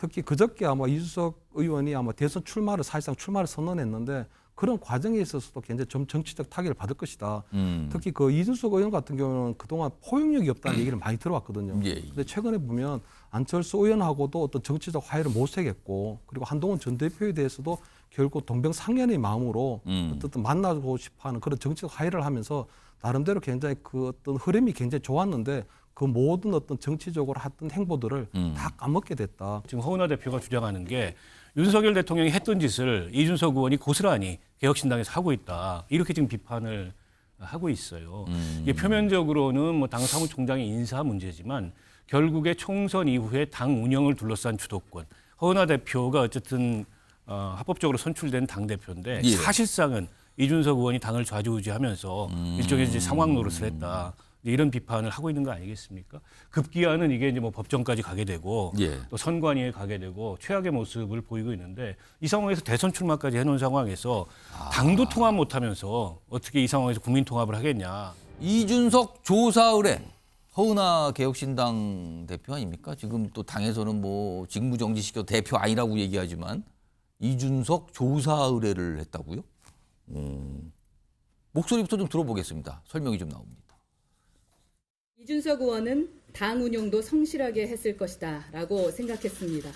특히 그저께 아마 이준석 의원이 아마 대선 출마를 사실상 출마를 선언했는데 그런 과정에 있어서도 굉장히 좀 정치적 타격을 받을 것이다. 특히 그 이준석 의원 같은 경우는 그동안 포용력이 없다는 얘기를 많이 들어왔거든요. 근데 최근에 보면 안철수 의원하고도 어떤 정치적 화해를 모색했고 그리고 한동훈 전 대표에 대해서도 결국 동병상련의 마음으로 어떤 만나고 싶어하는 그런 정치적 화해를 하면서 나름대로 굉장히 그 어떤 흐름이 굉장히 좋았는데 그 모든 어떤 정치적으로 했던 행보들을 다 까먹게 됐다. 지금 허은하 대표가 주장하는 게 윤석열 대통령이 했던 짓을 이준석 의원이 고스란히 개혁신당에서 하고 있다. 이렇게 지금 비판을 하고 있어요. 이게 표면적으로는 뭐 당 사무총장의 인사 문제지만 결국에 총선 이후에 당 운영을 둘러싼 주도권. 허은하 대표가 어쨌든 합법적으로 선출된 당 대표인데 사실상은 이준석 의원이 당을 좌지우지하면서 일종의 이제 상황 노릇을 했다. 이런 비판을 하고 있는 거 아니겠습니까? 급기야는 이게 이제 뭐 법정까지 가게 되고 또 선관위에 가게 되고 최악의 모습을 보이고 있는데 이 상황에서 대선 출마까지 해놓은 상황에서 당도 통합 못하면서 어떻게 이 상황에서 국민 통합을 하겠냐? 이준석 조사 의뢰. 허은하 개혁신당 대표 아닙니까? 지금 또 당에서는 뭐 직무정지시켜 대표 아니라고 얘기하지만 이준석 조사 의뢰를 했다고요? 목소리부터 좀 들어보겠습니다. 설명이 좀 나옵니다. 이준석 의원은 당 운영도 성실하게 했을 것이다 라고 생각했습니다.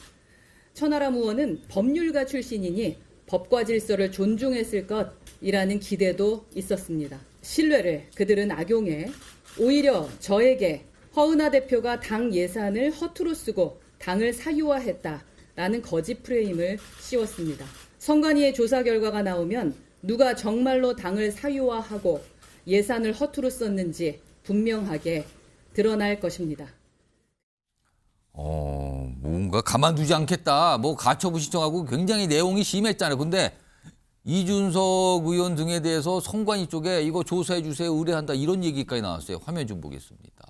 천하람 의원은 법률가 출신이니 법과 질서를 존중했을 것이라는 기대도 있었습니다. 신뢰를 그들은 악용해 오히려 저에게 허은하 대표가 당 예산을 허투루 쓰고 당을 사유화했다라는 거짓 프레임을 씌웠습니다. 선관위의 조사 결과가 나오면 누가 정말로 당을 사유화하고 예산을 허투루 썼는지 분명하게 드러날 것입니다. 뭔가 가만두지 않겠다. 뭐 가처분 신청하고 굉장히 내용이 심했잖아요. 근데 이준석 의원 등에 대해서 선관위 쪽에 이거 조사해 주세요, 의뢰한다 이런 얘기까지 나왔어요. 화면 좀 보겠습니다.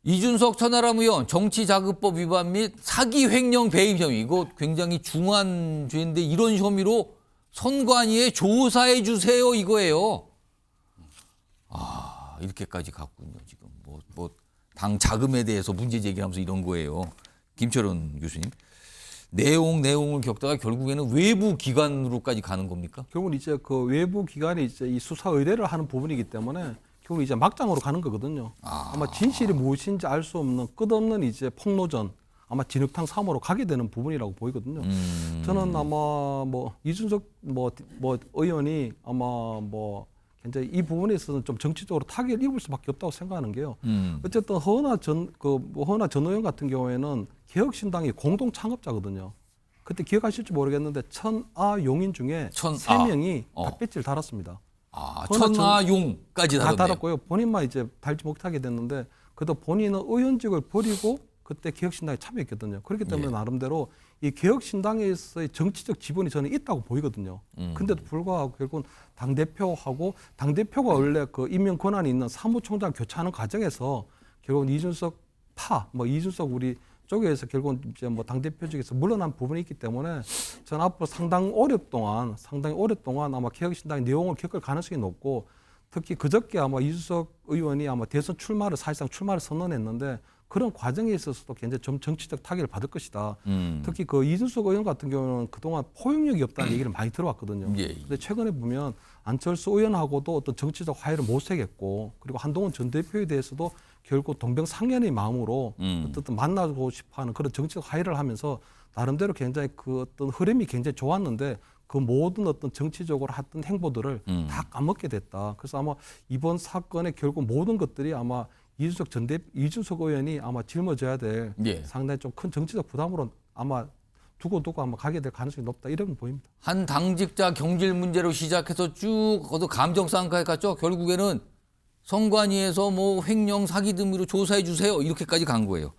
이준석 천하람 의원 정치자금법 위반 및 사기 횡령 배임 혐의. 이거 굉장히 중한 죄인데 이런 혐의로 선관위에 조사해 주세요 이거예요. 이렇게까지 갔군요. 지금 뭐 당 자금에 대해서 문제 제기하면서 이런 거예요. 김철원 교수님. 내용을 겪다가 결국에는 외부 기관으로까지 가는 겁니까? 결국은 이제 그 외부 기관이 이제 이 수사 의뢰를 하는 부분이기 때문에 결국 이제 막장으로 가는 거거든요. 아마 진실이 무엇인지 알 수 없는 끝없는 이제 폭로전, 아마 진흙탕 3호로 가게 되는 부분이라고 보이거든요. 저는 아마 뭐 이준석 뭐 의원이 아마 뭐 굉장히 이 부분에 있어서는 좀 정치적으로 타격을 입을 수밖에 없다고 생각하는 게요. 어쨌든 허은하 전 의원 같은 경우에는 개혁신당이 공동 창업자거든요. 그때 기억하실지 모르겠는데 천하용인 중에 3명이 다 배지를 달았습니다. 천하용까지 다 달았네요. 달았고요. 본인만 이제 달지 못하게 됐는데 그래도 본인은 의원직을 버리고 그때 개혁신당에 참여했거든요. 그렇기 때문에 나름대로 이 개혁신당에서의 정치적 지분이 저는 있다고 보이거든요. 근데도 불구하고 결국은 당대표가 원래 그 임명 권한이 있는 사무총장 교체하는 과정에서 결국은 이준석 이준석 우리 쪽에서 결국은 이제 뭐 당대표 쪽에서 물러난 부분이 있기 때문에 저는 앞으로 상당히 오랫동안 아마 개혁신당의 내용을 겪을 가능성이 높고 특히 그저께 아마 이준석 의원이 아마 대선 사실상 출마를 선언했는데 그런 과정에 있어서도 굉장히 좀 정치적 타격을 받을 것이다. 특히 그 이준석 의원 같은 경우는 그동안 포용력이 없다는 얘기를 많이 들어왔거든요. 근데 최근에 보면 안철수 의원하고도 어떤 정치적 화해를 모색했고 그리고 한동훈 전 대표에 대해서도 결국 동병상련의 마음으로 어떤 만나고 싶어하는 그런 정치적 화해를 하면서 나름대로 굉장히 그 어떤 흐름이 굉장히 좋았는데 그 모든 어떤 정치적으로 했던 행보들을 다 까먹게 됐다. 그래서 아마 이번 사건의 결국 모든 것들이 아마 이준석 의원이 아마 짊어져야 될 상당히 좀 큰 정치적 부담으로 아마 두고 아마 가게 될 가능성이 높다 이런 보입니다. 한 당직자 경질 문제로 시작해서 쭉 감정싸움까지 갔죠. 결국에는 선관위에서 뭐 횡령 사기 등으로 조사해 주세요 이렇게까지 간 거예요.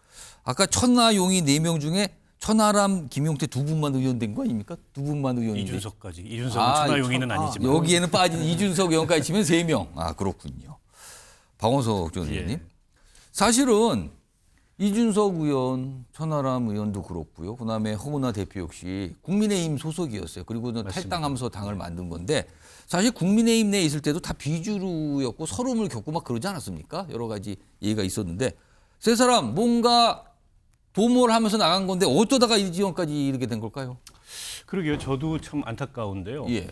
아까 천하용이 4명 중에 천하람, 김용태 두 분만 의원된 거 아닙니까? 두 분만 의원인데. 이준석까지. 이준석은 천하용이는 아니지만. 여기에는 빠진 이준석 의원까지 치면 3명. 그렇군요. 박원석 전 의원님. 사실은 이준석 의원, 천하람 의원도 그렇고요. 그다음에 허은하 대표 역시 국민의힘 소속이었어요. 그리고 탈당하면서 당을 만든 건데 사실 국민의힘 내에 있을 때도 다 비주류였고 서름을 겪고 막 그러지 않았습니까? 여러 가지 얘기가 있었는데 세 사람 뭔가 도모를 하면서 나간 건데 어쩌다가 이 지경까지 이르게 된 걸까요? 그러게요. 저도 참 안타까운데요. 예.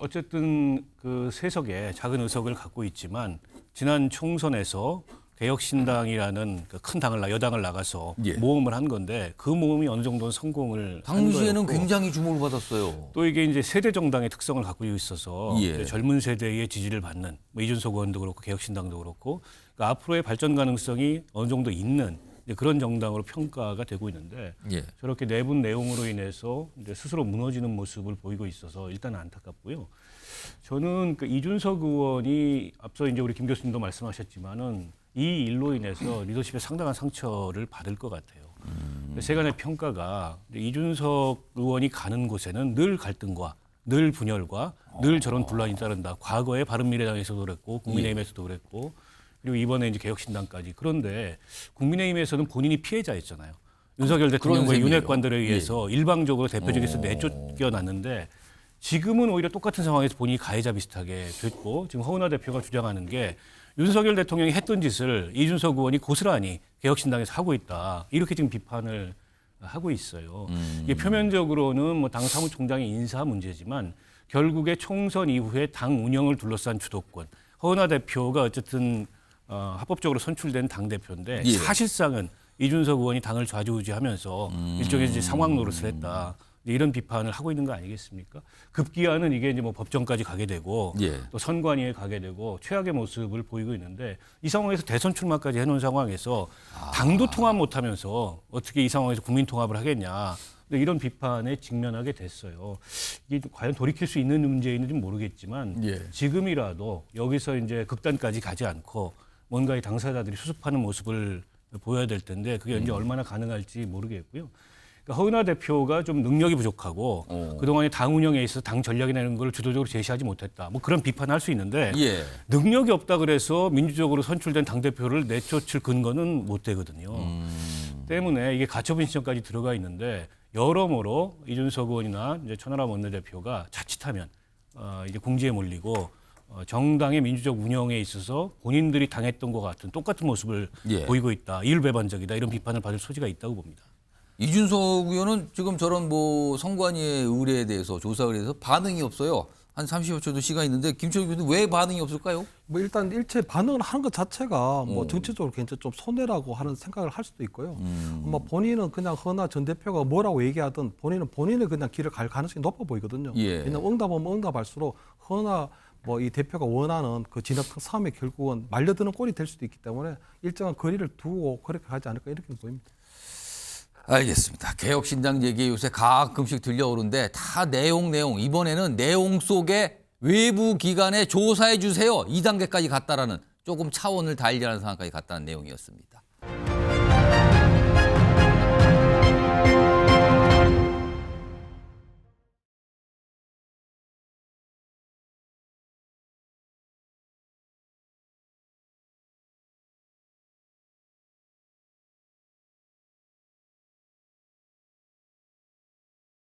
어쨌든 그 세석의 작은 의석을 갖고 있지만 지난 총선에서 개혁신당이라는 그 큰 당을 여당을 나가서 예. 모험을 한 건데 그 모험이 어느 정도는 성공을 한 당시에는 거였고 굉장히 주목을 받았어요. 또 이게 이제 세대 정당의 특성을 갖고 있어서 예. 이제 젊은 세대의 지지를 받는 뭐 이준석 의원도 그렇고 개혁신당도 그렇고 그러니까 앞으로의 발전 가능성이 어느 정도 있는 이제 그런 정당으로 평가가 되고 있는데 예. 저렇게 내분 내용으로 인해서 이제 스스로 무너지는 모습을 보이고 있어서 일단 안타깝고요. 저는 그 이준석 의원이 앞서 이제 우리 김 교수님도 말씀하셨지만은 이 일로 인해서 리더십에 상당한 상처를 받을 것 같아요. 세간의 평가가 이준석 의원이 가는 곳에는 늘 갈등과 늘 분열과 늘 저런 분란이 따른다. 과거에 바른미래당에서도 그랬고 국민의힘에서도 그랬고 그리고 이번에 이제 개혁신당까지. 그런데 국민의힘에서는 본인이 피해자였잖아요. 윤석열 대통령과 셈이에요. 윤핵관들에 의해서 일방적으로 대표직에서 내쫓겨났는데 지금은 오히려 똑같은 상황에서 본인이 가해자 비슷하게 됐고 지금 허은하 대표가 주장하는 게 윤석열 대통령이 했던 짓을 이준석 의원이 고스란히 개혁신당에서 하고 있다. 이렇게 지금 비판을 하고 있어요. 이게 표면적으로는 뭐 당 사무총장의 인사 문제지만 결국에 총선 이후에 당 운영을 둘러싼 주도권. 허은하 대표가 어쨌든 합법적으로 선출된 당 대표인데 예. 사실상은 이준석 의원이 당을 좌지우지하면서 일종의 이제 상황 노릇을 했다. 이런 비판을 하고 있는 거 아니겠습니까? 급기야는 이게 이제 뭐 법정까지 가게 되고 예. 또 선관위에 가게 되고 최악의 모습을 보이고 있는데 이 상황에서 대선 출마까지 해놓은 상황에서 당도 통합 못하면서 어떻게 이 상황에서 국민 통합을 하겠냐. 근데 이런 비판에 직면하게 됐어요. 이게 과연 돌이킬 수 있는 문제인지 모르겠지만 예. 지금이라도 여기서 이제 극단까지 가지 않고 뭔가 이 당사자들이 수습하는 모습을 보여야 될 텐데 그게 이제 얼마나 가능할지 모르겠고요. 그러니까 허은하 대표가 좀 능력이 부족하고 그동안에 당 운영에 있어서 당 전략이나 이런 걸 주도적으로 제시하지 못했다. 뭐 그런 비판을 할 수 있는데 예. 능력이 없다 그래서 민주적으로 선출된 당대표를 내쫓을 근거는 못 되거든요. 때문에 이게 가처분 신청까지 들어가 있는데 여러모로 이준석 의원이나 이제 천하람 원내대표가 자칫하면 이제 공지에 몰리고 정당의 민주적 운영에 있어서 본인들이 당했던 것 같은 똑같은 모습을 예. 보이고 있다. 이율배반적이다. 이런 비판을 받을 소지가 있다고 봅니다. 이준석 의원은 지금 저런 뭐 선관위의 의뢰에 대해서 조사를 해서 반응이 없어요. 한 30여 초도 시간이 있는데 김철규 교수는 왜 반응이 없을까요? 뭐 일단 일체 반응을 하는 것 자체가 뭐 정치적으로 굉장히 좀 손해라고 하는 생각을 할 수도 있고요. 아마 본인은 그냥 허나 전 대표가 뭐라고 얘기하든 본인은 본인의 그냥 길을 갈 가능성이 높아 보이거든요. 예. 왜냐하면 응답하면 응답할수록 허나 뭐 이 대표가 원하는 그 진흙 싸움에 결국은 말려드는 꼴이 될 수도 있기 때문에 일정한 거리를 두고 그렇게 가지 않을까 이렇게 보입니다. 알겠습니다. 개혁신당 얘기 요새 가끔씩 들려오는데 다 내용 이번에는 내용 속에 외부 기관에 조사해 주세요. 2단계까지 갔다라는 조금 차원을 달리하는 상황까지 갔다는 내용이었습니다.